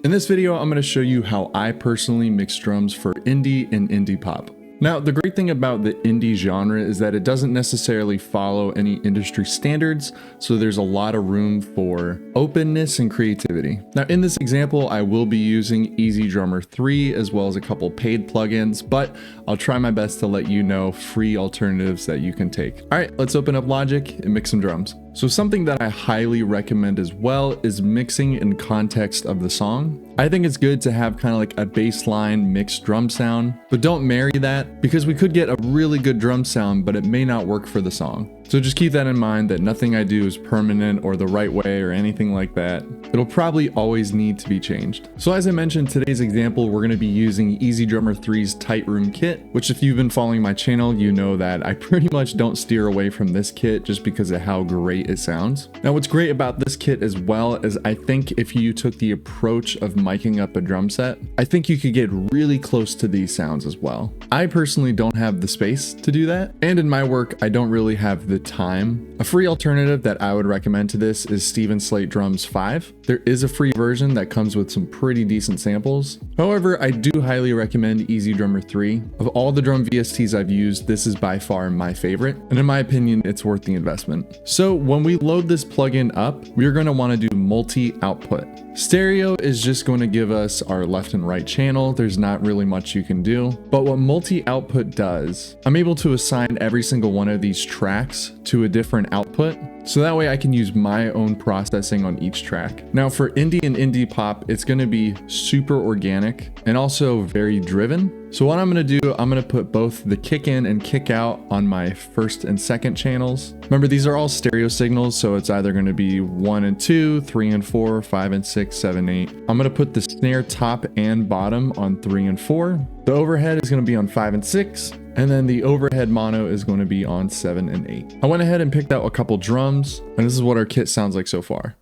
In this video, I'm going to show you how I personally mix drums for indie and indie pop. Now, the great thing about the indie genre is that it doesn't necessarily follow any industry standards, so there's a lot of room for openness and creativity. Now, in this example, I will be using EasyDrummer 3 as well as a couple paid plugins, but I'll try my best to let you know free alternatives that you can take. All right, let's open up Logic and mix some drums. So something that I highly recommend as well is mixing in context of the song. I think it's good to have kind of like a baseline mixed drum sound, but don't marry that because we could get a really good drum sound, but it may not work for the song. So just keep that in mind that nothing I do is permanent or the right way or anything like that. It'll probably always need to be changed. So as I mentioned, today's example, we're going to be using EasyDrummer 3's Tight Room kit, which if you've been following my channel, you know that I pretty much don't steer away from this kit just because of how great it sounds. Now, what's great about this kit as well is I think if you took the approach of miking up a drum set, I think you could get really close to these sounds as well. I personally don't have the space to do that. And in my work, I don't really have the time. A free alternative that I would recommend to this is Steven Slate Drums 5. There is a free version that comes with some pretty decent samples. However, I do highly recommend EasyDrummer 3. Of all the drum VSTs I've used, this is by far my favorite. And in my opinion, it's worth the investment. So when we load this plugin up, we're going to want to do multi-output. Stereo is just going to give us our left and right channel. There's not really much you can do. But what multi-output does, I'm able to assign every single one of these tracks to a different output. So that way I can use my own processing on each track. Now for indie and indie pop, it's going to be super organic and also very driven. So what I'm going to do, I'm going to put both the kick in and kick out on my first and second channels. Remember, these are all stereo signals, so it's either going to be 1 and 2, 3 and 4, 5 and 6, 7, 8. I'm going to put the snare top and bottom on 3 and 4. The overhead is going to be on 5 and 6. And then the overhead mono is going to be on 7 and 8. I went ahead and picked out a couple drums, and this is what our kit sounds like so far.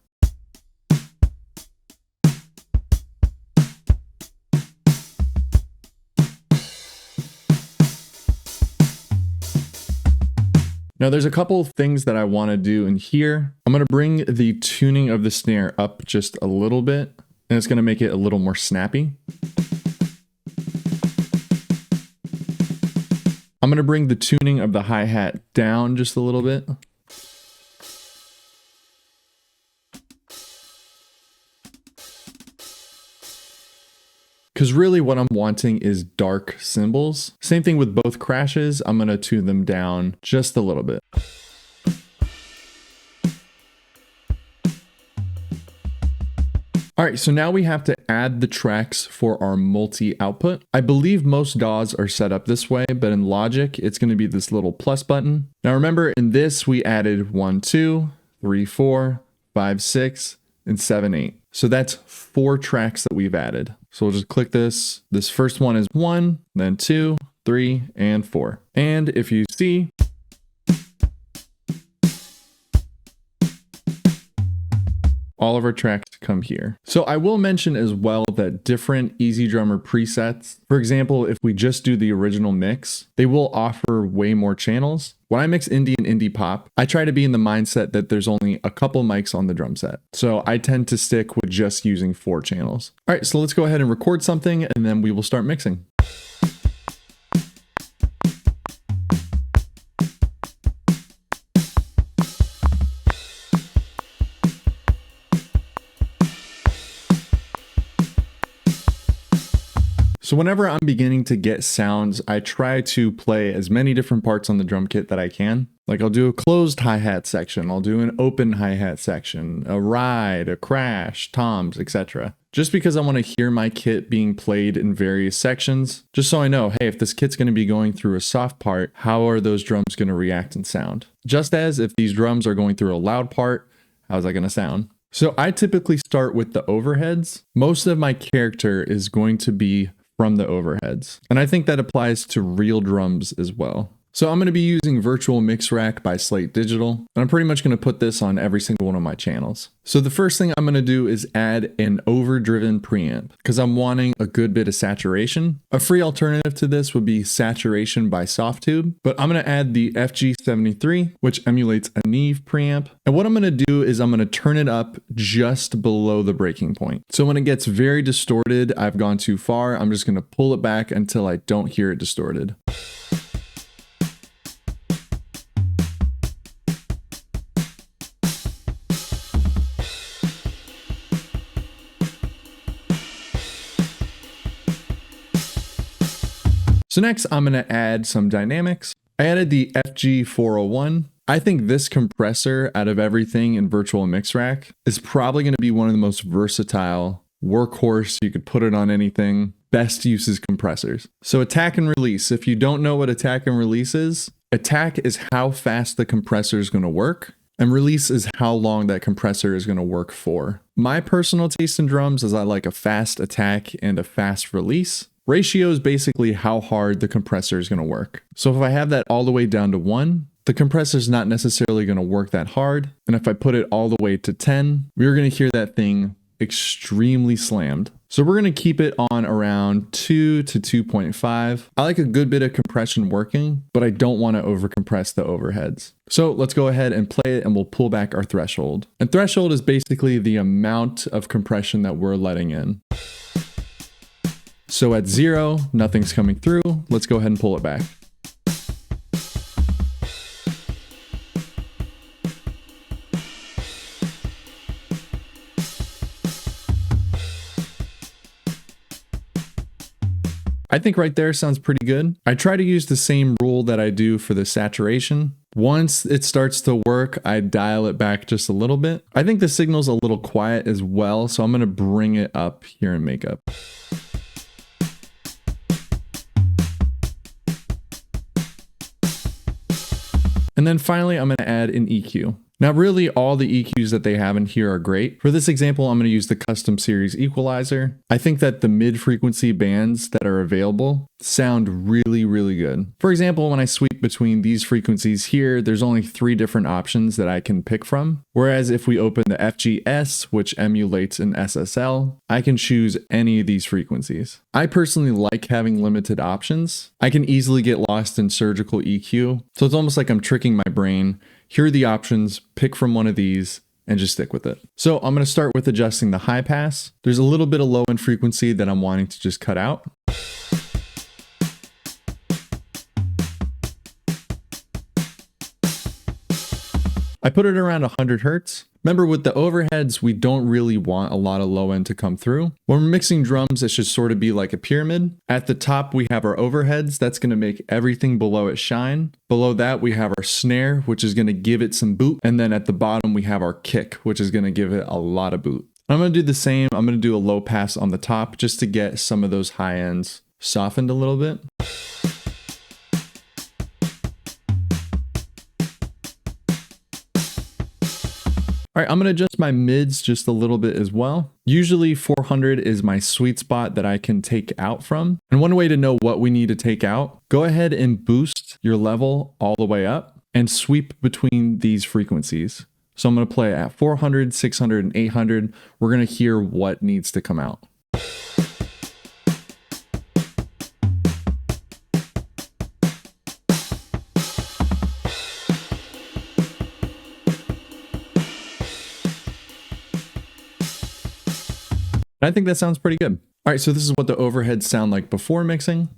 Now there's a couple of things that I want to do in here. I'm going to bring the tuning of the snare up just a little bit, and it's going to make it a little more snappy. I'm going to bring the tuning of the hi-hat down just a little bit. Because really what I'm wanting is dark cymbals. Same thing with both crashes. I'm going to tune them down just a little bit. All right, so now we have to add the tracks for our multi-output. I believe most DAWs are set up this way, but in Logic, it's going to be this little plus button. Now remember, in this, we added 1, 2, 3, 4, 5, 6, and 7, 8. So that's 4 tracks that we've added. So we'll just click this. This first one is 1, then 2, 3, and 4. And if you see, all of our tracks come here. So I will mention as well that different EasyDrummer presets, for example, if we just do the original mix, they will offer way more channels. When I mix indie and indie pop, I try to be in the mindset that there's only a couple mics on the drum set. So I tend to stick with just using 4 channels. All right, so let's go ahead and record something and then we will start mixing. So whenever I'm beginning to get sounds, I try to play as many different parts on the drum kit that I can. Like I'll do a closed hi-hat section, I'll do an open hi-hat section, a ride, a crash, toms, etc. Just because I want to hear my kit being played in various sections, just so I know, hey, if this kit's going to be going through a soft part, how are those drums going to react and sound? Just as if these drums are going through a loud part, how's that going to sound? So I typically start with the overheads. Most of my character is going to be from the overheads. And I think that applies to real drums as well. So I'm going to be using Virtual Mix Rack by Slate Digital, and I'm pretty much going to put this on every single one of my channels. So the first thing I'm going to do is add an overdriven preamp because I'm wanting a good bit of saturation. A free alternative to this would be Saturation by Softtube, but I'm going to add the FG73, which emulates a Neve preamp. And what I'm going to do is I'm going to turn it up just below the breaking point. So when it gets very distorted, I've gone too far. I'm just going to pull it back until I don't hear it distorted. So next I'm going to add some dynamics. I added the FG401. I think this compressor out of everything in Virtual Mix Rack is probably going to be one of the most versatile, workhorse, you could put it on anything, best uses compressors. So attack and release. If you don't know what attack and release is, attack is how fast the compressor is going to work, and release is how long that compressor is going to work for. My personal taste in drums is I like a fast attack and a fast release. Ratio is basically how hard the compressor is going to work. So if I have that all the way down to 1, the compressor is not necessarily going to work that hard. And if I put it all the way to 10, we're going to hear that thing extremely slammed. So we're going to keep it on around 2 to 2.5. I like a good bit of compression working, but I don't want to overcompress the overheads. So let's go ahead and play it and we'll pull back our threshold. And threshold is basically the amount of compression that we're letting in. So at 0, nothing's coming through. Let's go ahead and pull it back. I think right there sounds pretty good. I try to use the same rule that I do for the saturation. Once it starts to work, I dial it back just a little bit. I think the signal's a little quiet as well, so I'm going to bring it up here in makeup. And then finally, I'm going to add an EQ. Now, really, all the EQs that they have in here are great. For this example, I'm going to use the custom series equalizer. I think that the mid-frequency bands that are available sound really, really good. For example, when I sweep between these frequencies here, there's only 3 different options that I can pick from. Whereas if we open the FGS, which emulates an SSL, I can choose any of these frequencies. I personally like having limited options. I can easily get lost in surgical EQ. So it's almost like I'm tricking my brain. Here are the options, pick from one of these, and just stick with it. So I'm going to start with adjusting the high pass. There's a little bit of low end frequency that I'm wanting to just cut out. I put it around 100 Hertz. Remember, with the overheads, we don't really want a lot of low end to come through. When we're mixing drums, it should sort of be like a pyramid. At the top, we have our overheads. That's going to make everything below it shine. Below that, we have our snare, which is going to give it some boot. And then at the bottom, we have our kick, which is going to give it a lot of boot. I'm going to do the same. I'm going to do a low pass on the top just to get some of those high ends softened a little bit. All right, I'm going to adjust my mids just a little bit as well. Usually 400 is my sweet spot that I can take out from. And one way to know what we need to take out, go ahead and boost your level all the way up and sweep between these frequencies. So I'm going to play at 400, 600, and 800. We're going to hear what needs to come out. I think that sounds pretty good. All right, so this is what the overheads sound like before mixing.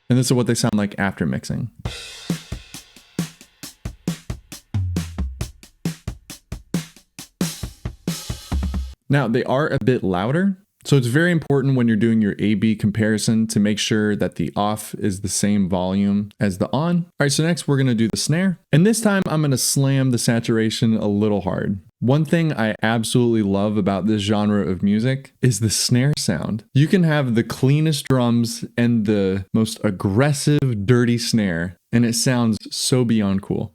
And this is what they sound like after mixing. Now, they are a bit louder. So it's very important when you're doing your A/B comparison to make sure that the off is the same volume as the on. All right, so next we're gonna do the snare. And this time I'm gonna slam the saturation a little hard. One thing I absolutely love about this genre of music is the snare sound. You can have the cleanest drums and the most aggressive, dirty snare, and it sounds so beyond cool.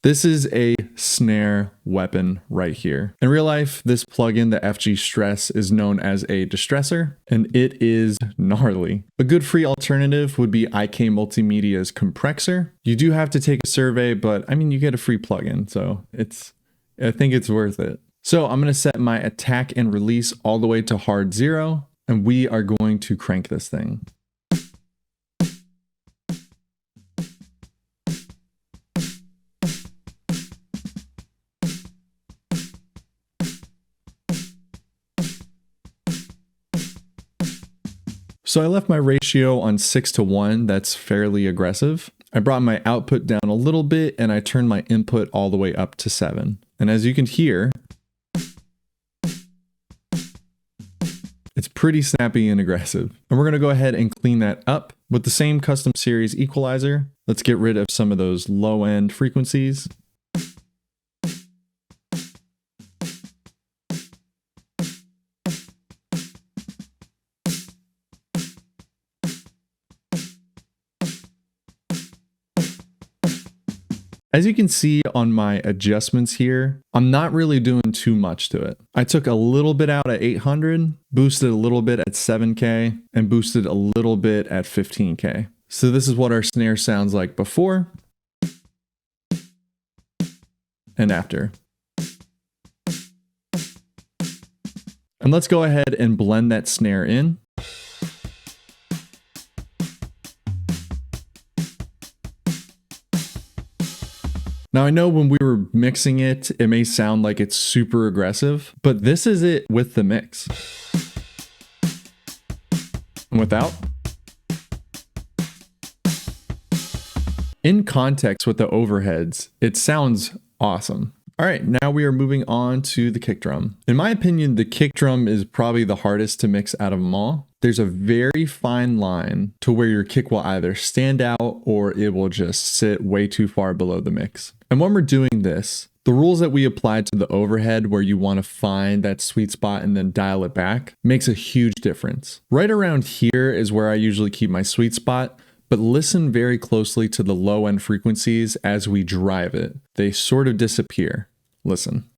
This is a snare weapon right here. In real life, this plugin, the FG Stress, is known as a distressor, and it is gnarly. A good free alternative would be IK Multimedia's Compressor. You do have to take a survey, but I mean, you get a free plugin, so I think it's worth it. So I'm going to set my attack and release all the way to hard 0, and we are going to crank this thing. So I left my ratio on 6:1, that's fairly aggressive. I brought my output down a little bit and I turned my input all the way up to 7. And as you can hear, it's pretty snappy and aggressive. And we're gonna go ahead and clean that up with the same custom series equalizer. Let's get rid of some of those low end frequencies. As you can see on my adjustments here, I'm not really doing too much to it. I took a little bit out at 800, boosted a little bit at 7K, and boosted a little bit at 15K. So this is what our snare sounds like before and after. And let's go ahead and blend that snare in. Now I know when we were mixing it, it may sound like it's super aggressive, but this is it with the mix. And without. In context with the overheads, it sounds awesome. All right, now we are moving on to the kick drum. In my opinion, the kick drum is probably the hardest to mix out of them all. There's a very fine line to where your kick will either stand out or it will just sit way too far below the mix. And when we're doing this, the rules that we applied to the overhead where you want to find that sweet spot and then dial it back makes a huge difference. Right around here is where I usually keep my sweet spot, but listen very closely to the low end frequencies as we drive it. They sort of disappear. Listen.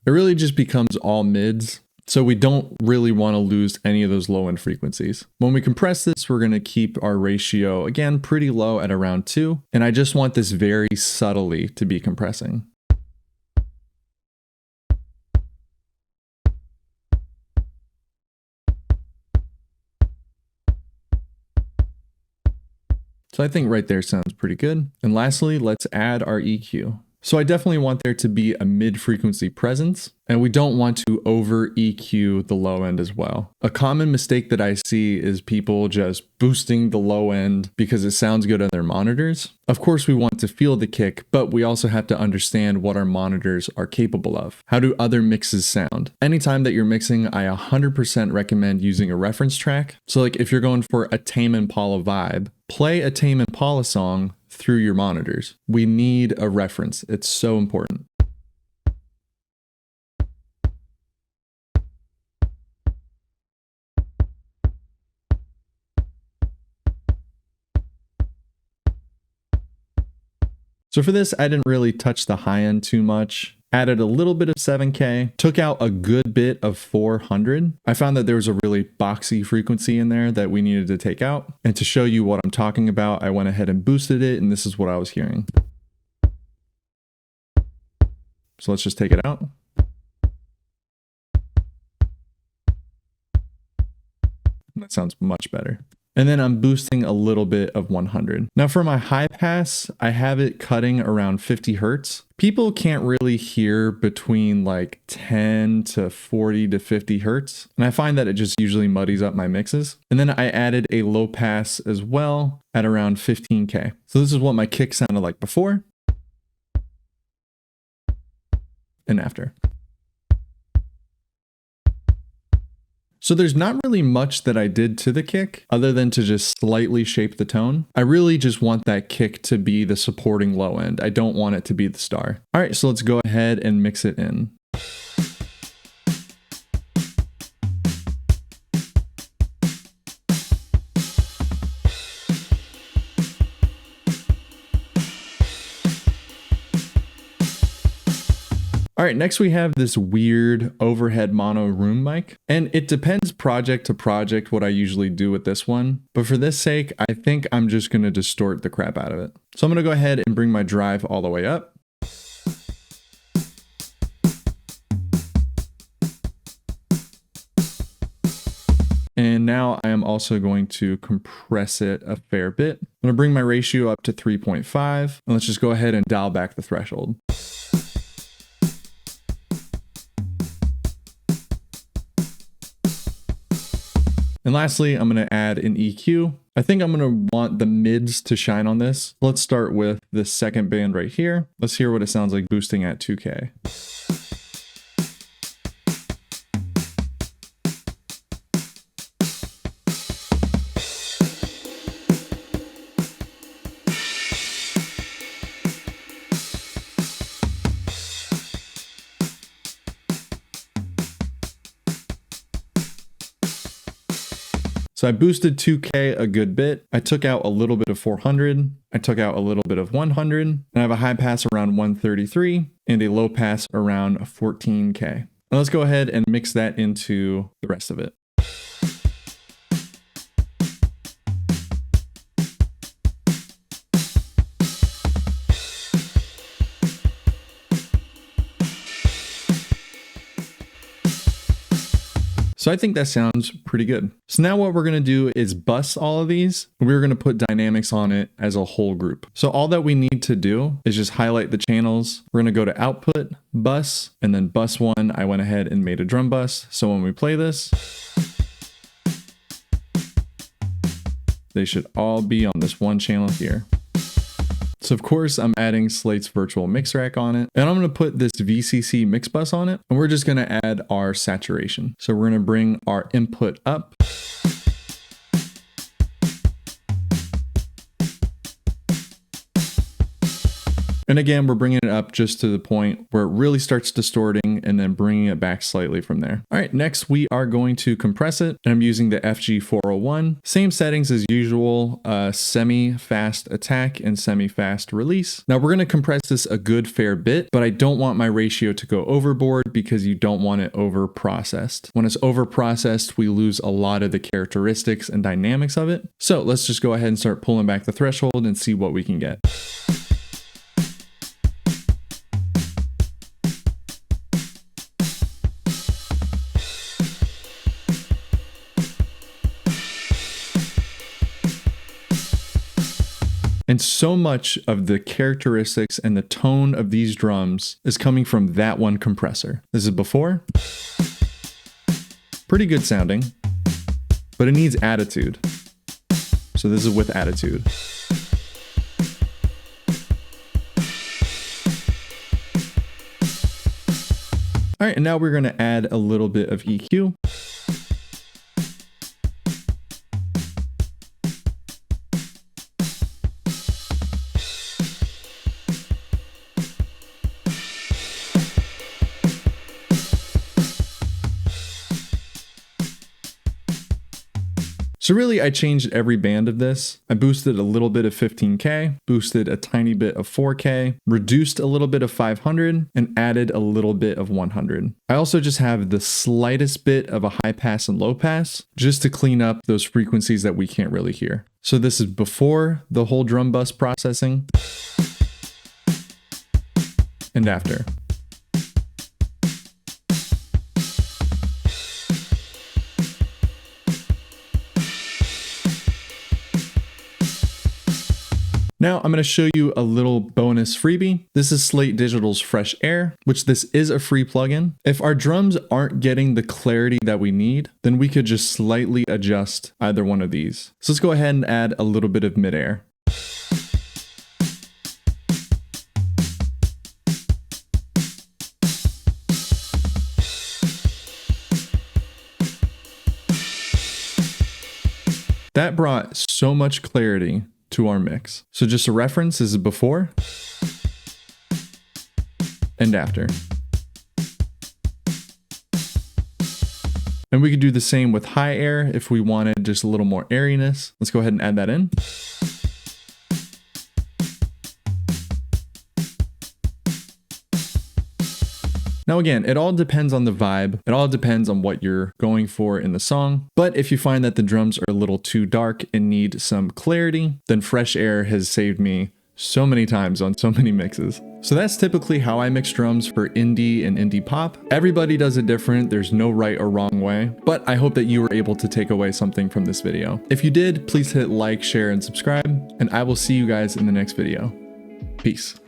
It really just becomes all mids, so we don't really want to lose any of those low end frequencies. When we compress this, we're going to keep our ratio, again, pretty low at around 2, and I just want this very subtly to be compressing. So I think right there sounds pretty good. And lastly, let's add our EQ. So I definitely want there to be a mid-frequency presence, and we don't want to over EQ the low end as well. A common mistake that I see is people just boosting the low end because it sounds good on their monitors. Of course, we want to feel the kick, but we also have to understand what our monitors are capable of. How do other mixes sound? Anytime that you're mixing, I 100% recommend using a reference track. So like if you're going for a Tame Impala vibe, play a Tame Impala song through your monitors. We need a reference. It's so important. So for this, I didn't really touch the high end too much. Added a little bit of 7K, took out a good bit of 400. I found that there was a really boxy frequency in there that we needed to take out. And to show you what I'm talking about, I went ahead and boosted it, and this is what I was hearing. So let's just take it out. That sounds much better. And then I'm boosting a little bit of 100. Now for my high pass, I have it cutting around 50 Hertz. People can't really hear between like 10 to 40 to 50 Hertz. And I find that it just usually muddies up my mixes. And then I added a low pass as well at around 15K. So this is what my kick sounded like before and after. So there's not really much that I did to the kick other than to just slightly shape the tone. I really just want that kick to be the supporting low end. I don't want it to be the star. All right, so let's go ahead and mix it in. All right, next we have this weird overhead mono room mic, and it depends project to project what I usually do with this one, but for this sake, I think I'm just gonna distort the crap out of it. So I'm gonna go ahead and bring my drive all the way up. And now I am also going to compress it a fair bit. I'm gonna bring my ratio up to 3.5, and let's just go ahead and dial back the threshold. And lastly, I'm going to add an EQ. I think I'm going to want the mids to shine on this. Let's start with this second band right here. Let's hear what it sounds like boosting at 2K. So I boosted 2K a good bit. I took out a little bit of 400. I took out a little bit of 100. And I have a high pass around 133 and a low pass around 14K. Now let's go ahead and mix that into the rest of it. So I think that sounds pretty good. So now what we're going to do is bus all of these. We're going to put dynamics on it as a whole group. So all that we need to do is just highlight the channels. We're going to go to output, bus, and then bus one. I went ahead and made a drum bus. So when we play this, they should all be on this one channel here. So of course I'm adding Slate's virtual mix rack on it, and I'm going to put this VCC mix bus on it, and we're just going to add our saturation. So we're going to bring our input up. And again, we're bringing it up just to the point where it really starts distorting and then bringing it back slightly from there. All right, next we are going to compress it. And I'm using the FG401. Same settings as usual, semi-fast attack and semi-fast release. Now we're gonna compress this a good fair bit, but I don't want my ratio to go overboard because you don't want it over-processed. When it's over-processed, we lose a lot of the characteristics and dynamics of it. So let's just go ahead and start pulling back the threshold and see what we can get. And so much of the characteristics and the tone of these drums is coming from that one compressor. This is before. Pretty good sounding, but it needs attitude. So this is with attitude. All right, and now we're going to add a little bit of EQ. So really, I changed every band of this. I boosted a little bit of 15K, boosted a tiny bit of 4K, reduced a little bit of 500, and added a little bit of 100. I also just have the slightest bit of a high pass and low pass, just to clean up those frequencies that we can't really hear. So this is before the whole drum bus processing and after. Now I'm going to show you a little bonus freebie. This is Slate Digital's Fresh Air, which this is a free plugin. If our drums aren't getting the clarity that we need, then we could just slightly adjust either one of these. So let's go ahead and add a little bit of mid-air. That brought so much clarity to our mix. So just a reference, this is before and after. And we could do the same with high air if we wanted just a little more airiness. Let's go ahead and add that in. Now again, it all depends on the vibe. It all depends on what you're going for in the song. But if you find that the drums are a little too dark and need some clarity, then Fresh Air has saved me so many times on so many mixes. So that's typically how I mix drums for indie and indie pop. Everybody does it different. There's no right or wrong way, but I hope that you were able to take away something from this video. If you did, please hit like, share, and subscribe, and I will see you guys in the next video. Peace.